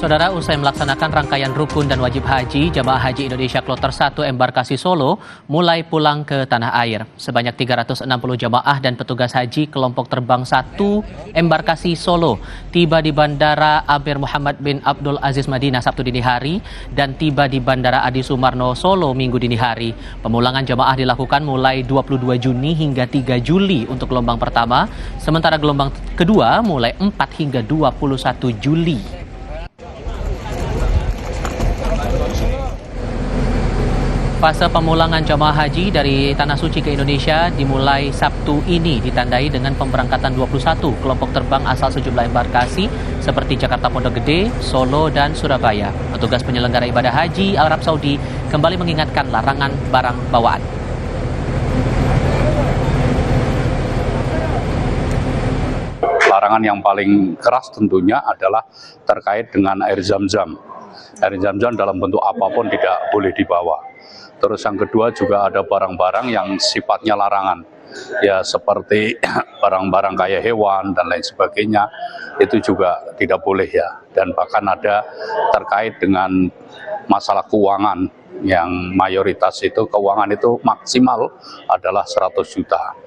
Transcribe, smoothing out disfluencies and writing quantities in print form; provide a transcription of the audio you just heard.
Saudara, usai melaksanakan rangkaian rukun dan wajib haji, Jamaah Haji Indonesia Kloter 1 Embarkasi Solo mulai pulang ke tanah air. Sebanyak 360 jamaah dan petugas haji kelompok terbang 1 Embarkasi Solo tiba di Bandara Amir Muhammad bin Abdul Aziz Madinah Sabtu dini hari dan tiba di Bandara Adi Sumarno Solo Minggu dini hari. Pemulangan jamaah dilakukan mulai 22 Juni hingga 3 Juli untuk gelombang pertama, sementara gelombang kedua mulai 4 hingga 21 Juli. Fase pemulangan jamaah haji dari Tanah Suci ke Indonesia dimulai Sabtu ini ditandai dengan pemberangkatan 21 kelompok terbang asal sejumlah embarkasi seperti Jakarta Pondok Gede, Solo, dan Surabaya. Petugas penyelenggara ibadah haji Arab Saudi kembali mengingatkan larangan barang bawaan. Larangan yang paling keras tentunya adalah terkait dengan air zam-zam. Air zam-zam dalam bentuk apapun tidak boleh dibawa. Terus yang kedua juga ada barang-barang yang sifatnya larangan, ya seperti barang-barang kayak hewan dan lain sebagainya, itu juga tidak boleh ya. Dan bahkan ada terkait dengan masalah keuangan yang mayoritas itu keuangan itu maksimal adalah 100 juta.